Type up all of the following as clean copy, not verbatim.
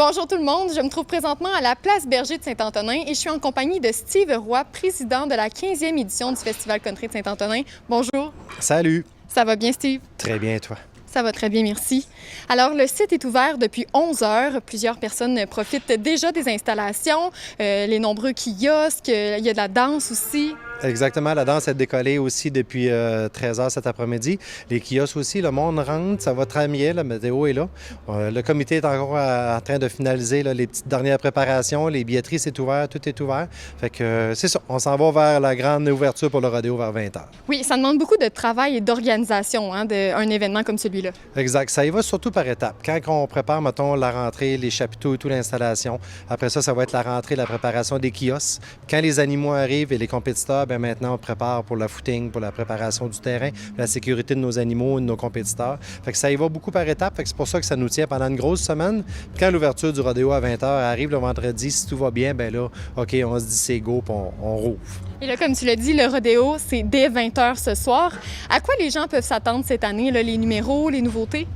Bonjour tout le monde, je me trouve présentement à la place Berger de Saint-Antonin et je suis en compagnie de Steve Roy, président de la 15e édition du Festival Country de Saint-Antonin. Bonjour. Salut. Ça va bien, Steve? Très bien, toi? Ça va très bien, merci. Alors, le site est ouvert depuis 11 heures. Plusieurs personnes profitent déjà des installations, les nombreux kiosques, il y a de la danse aussi. Exactement, la danse est décollée aussi depuis 13 heures cet après-midi. Les kiosques aussi, le monde rentre, ça va très bien, la météo est là. Le comité est encore en train de finaliser les petites dernières préparations. Les billetteries, c'est ouvert, tout est ouvert. Fait que c'est ça, on s'en va vers la grande ouverture pour le rodéo vers 20 heures. Oui, ça demande beaucoup de travail et d'organisation, d'un événement comme celui-là. Exact, ça y va surtout par étapes. Quand on prépare, mettons, la rentrée, les chapiteaux et toute l'installation, après ça va être la rentrée, la préparation des kiosques. Quand les animaux arrivent et les compétiteurs, bien maintenant, on prépare pour la footing, pour la préparation du terrain, la sécurité de nos animaux, de nos compétiteurs. Fait que ça y va beaucoup par étapes. Fait que c'est pour ça que ça nous tient pendant une grosse semaine. Puis quand l'ouverture du rodéo à 20 h arrive le vendredi, si tout va bien, bien là, OK, on se dit c'est go, puis on rouvre. Et là, comme tu l'as dit, le rodéo, c'est dès 20 h ce soir. À quoi les gens peuvent s'attendre cette année, là, les numéros, les nouveautés?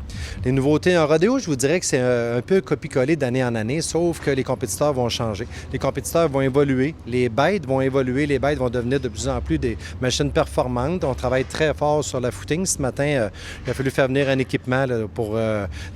Les nouveautés en rodéo, je vous dirais que c'est un peu copie-collé d'année en année, sauf que les compétiteurs vont changer. Les compétiteurs vont évoluer, les bêtes vont évoluer, les bêtes vont devenir de plus en plus des machines performantes. On travaille très fort sur la footing. Ce matin, il a fallu faire venir un équipement là, pour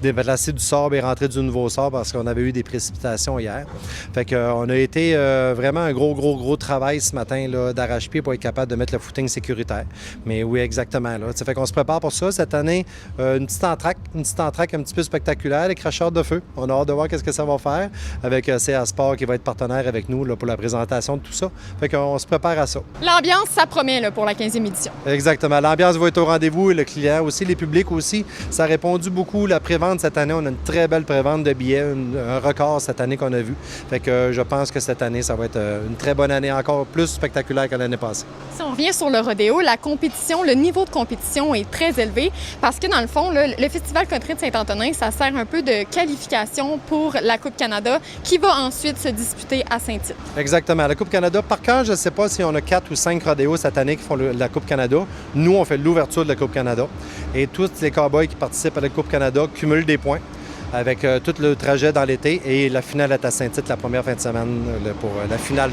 déplacer du sable et rentrer du nouveau sable parce qu'on avait eu des précipitations hier. Fait qu'on a été vraiment un gros travail ce matin là, d'arrache-pied pour être capable de mettre le footing sécuritaire. Mais oui, exactement. Là. Ça fait qu'on se prépare pour ça. Cette année, une petite entraque un petit peu spectaculaire, les cracheurs de feu. On a hâte de voir qu'est-ce que ça va faire avec CA Sport qui va être partenaire avec nous là, pour la présentation de tout ça. Fait qu'on se prépare à ça. L'ambiance, ça promet là, pour la 15e édition. Exactement. L'ambiance va être au rendez-vous, le client aussi, les publics aussi. Ça a répondu beaucoup. La prévente cette année, on a une très belle prévente de billets, un record cette année qu'on a vu. Fait que je pense que cette année, ça va être une très bonne année, encore plus spectaculaire que l'année passée. Si on revient sur le rodéo, la compétition, le niveau de compétition est très élevé parce que dans le fond, là, le Festival Country de Saint-Antonin, ça sert un peu de qualification pour la Coupe Canada qui va ensuite se disputer à Saint-Tite. Exactement. La Coupe Canada, par cœur, je ne sais pas si on a 4 ou 5 rodéos cette année qui font la Coupe Canada. Nous, on fait l'ouverture de la Coupe Canada. Et tous les cowboys qui participent à la Coupe Canada cumulent des points avec tout le trajet dans l'été. Et la finale est à Saint-Tite la première fin de semaine pour la finale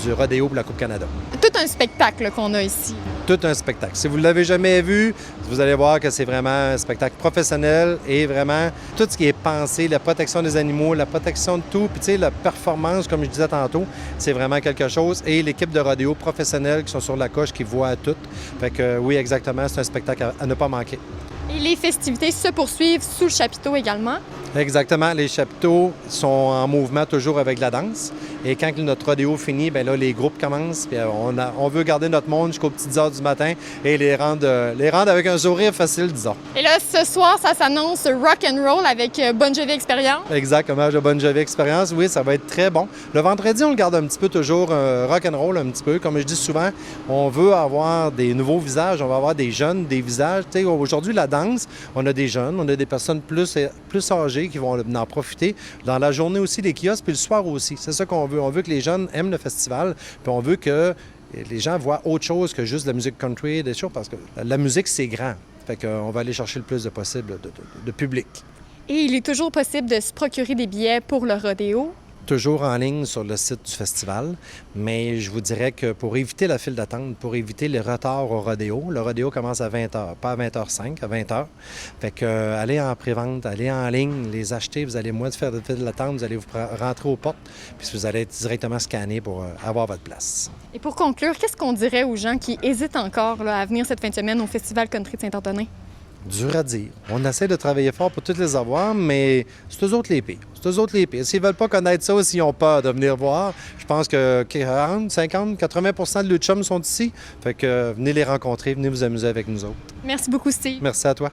du rodéo pour la Coupe Canada. Tout un spectacle qu'on a ici. Tout un spectacle. Si vous ne l'avez jamais vu, vous allez voir que c'est vraiment un spectacle professionnel et vraiment tout ce qui est pensé, la protection des animaux, la protection de tout, puis tu sais, la performance, comme je disais tantôt, c'est vraiment quelque chose. Et l'équipe de rodéo professionnelle qui sont sur la coche, qui voient tout. Fait que oui, exactement, c'est un spectacle à ne pas manquer. Et les festivités se poursuivent sous le chapiteau également. Exactement. Les chapiteaux sont en mouvement toujours avec la danse. Et quand notre rodéo finit, bien là, les groupes commencent. Puis on veut garder notre monde jusqu'aux petites heures du matin et les rendre avec un sourire facile, disons. Et là, ce soir, ça s'annonce rock and roll avec Bon Jovi Experience. Exactement, de Bon Jovi Experience. Oui, ça va être très bon. Le vendredi, on le garde un petit peu toujours rock and roll un petit peu. Comme je dis souvent, on veut avoir des nouveaux visages, on va avoir des jeunes, des visages. Tu sais, aujourd'hui, la danse, on a des jeunes, on a des personnes plus âgées qui vont en profiter. Dans la journée aussi, les kiosques, puis le soir aussi. C'est ça qu'on veut. On veut que les jeunes aiment le festival, puis on veut que les gens voient autre chose que juste de la musique country, des choses, parce que la musique, c'est grand. Fait qu'on va aller chercher le plus de possible de public. Et il est toujours possible de se procurer des billets pour le rodéo. Toujours en ligne sur le site du festival, mais je vous dirais que pour éviter la file d'attente, pour éviter les retards au rodéo, le rodéo commence à 20 h, pas à 20h05, à 20 h. Fait que allez en pré-vente, allez en ligne, les acheter, vous allez moins faire de file d'attente, vous allez vous rentrer aux portes, puis vous allez être directement scanné pour avoir votre place. Et pour conclure, qu'est-ce qu'on dirait aux gens qui hésitent encore là, à venir cette fin de semaine au Festival Country de Saint-Antonin? Dur à dire. On essaie de travailler fort pour toutes les avoir, mais c'est eux autres les pires. C'est eux autres les pires. S'ils ne veulent pas connaître ça ou s'ils ont peur de venir voir, je pense que 40, 50, 80 % de leurs chums sont ici. Fait que venez les rencontrer, venez vous amuser avec nous autres. Merci beaucoup, Steve. Merci à toi.